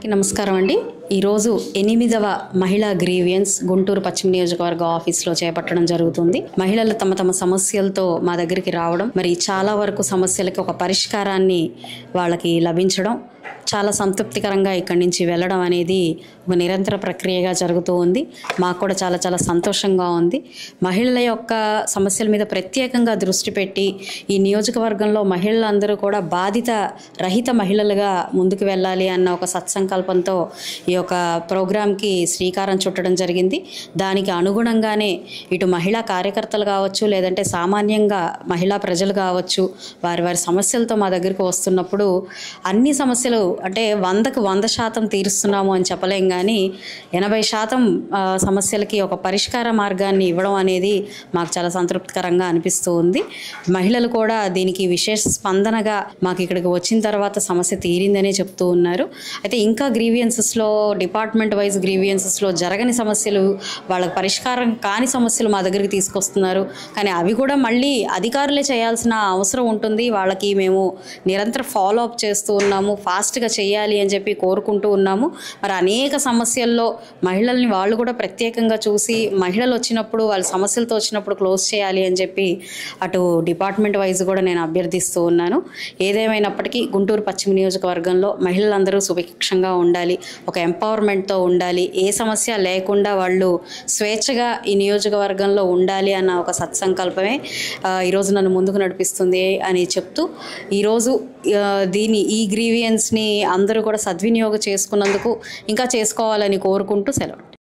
నమస్కారం అండి. ఈరోజు 8వ మహిళా గ్రీవియన్స్ గుంటూరు పశ్చిమ నియోజకవర్గ ఆఫీస్లో చేపట్టడం జరుగుతుంది. మహిళలు తమ తమ సమస్యలతో మా దగ్గరికి రావడం, మరి చాలా వరకు సమస్యలకి ఒక పరిష్కారాన్ని వాళ్ళకి లభించడం, చాలా సంతృప్తికరంగా ఇక్కడి నుంచి వెళ్ళడం అనేది ఒక నిరంతర ప్రక్రియగా జరుగుతూ ఉంది. మాకు కూడా చాలా చాలా సంతోషంగా ఉంది. మహిళల యొక్క సమస్యల మీద ప్రత్యేకంగా దృష్టి పెట్టి ఈ నియోజకవర్గంలో మహిళలందరూ కూడా బాధిత రహిత మహిళలుగా ముందుకు వెళ్ళాలి అన్న ఒక సత్సంకల్పంతో ఈ యొక్క ప్రోగ్రాంకి శ్రీకారం చుట్టడం జరిగింది. దానికి అనుగుణంగానే ఇటు మహిళా కార్యకర్తలు కావచ్చు, లేదంటే సామాన్యంగా మహిళా ప్రజలు కావచ్చు, వారి వారి సమస్యలతో మా దగ్గరికి వస్తున్నప్పుడు అన్ని సమస్యలు అంటే 100కి 100% తీరుస్తున్నాము అని చెప్పలేం, కానీ 80% సమస్యలకి ఒక పరిష్కార మార్గాన్ని ఇవ్వడం అనేది మాకు చాలా సంతృప్తికరంగా అనిపిస్తూ ఉంది. మహిళలు కూడా దీనికి విశేష స్పందనగా మాకు ఇక్కడికి వచ్చిన తర్వాత సమస్య తీరిందనే చెప్తూ ఉన్నారు. అయితే ఇంకా గ్రీవియన్సెస్లో డిపార్ట్మెంట్ వైజ్ గ్రీవియన్సెస్లో జరగని సమస్యలు, వాళ్ళకి పరిష్కారం కాని సమస్యలు మా దగ్గరికి తీసుకొస్తున్నారు. కానీ అవి కూడా మళ్ళీ అధికారులే చేయాల్సిన అవసరం ఉంటుంది. వాళ్ళకి మేము నిరంతరం ఫాలో అప్ చేస్తూ ఉన్నాము, ఫాస్ట్గా చేయాలి అని చెప్పి కోరుకుంటూ ఉన్నాము. మరి అనేక సమస్యల్లో మహిళల్ని వాళ్ళు కూడా ప్రత్యేకంగా చూసి మహిళలు వచ్చినప్పుడు వాళ్ళ సమస్యలతో వచ్చినప్పుడు క్లోజ్ చేయాలి అని చెప్పి అటు డిపార్ట్మెంట్ వైజ్ కూడా నేను అభ్యర్థిస్తూ ఉన్నాను. ఏదేమైనప్పటికీ గుంటూరు పశ్చిమ నియోజకవర్గంలో మహిళలందరూ సుభిక్షంగా ఉండాలి, ఒక ఎంపవర్మెంట్తో ఉండాలి, ఏ సమస్య లేకుండా వాళ్ళు స్వేచ్ఛగా ఈ నియోజకవర్గంలో ఉండాలి అన్న ఒక సత్సంకల్పమే ఈరోజు నన్ను ముందుకు నడిపిస్తుంది అని చెప్తూ ఈరోజు ఈ గ్రీవియన్స్ని అందరూ కూడా సద్వినియోగం చేసుకున్నందుకు ఇంకా చేసుకోవాలని కోరుకుంటూ సెలవు.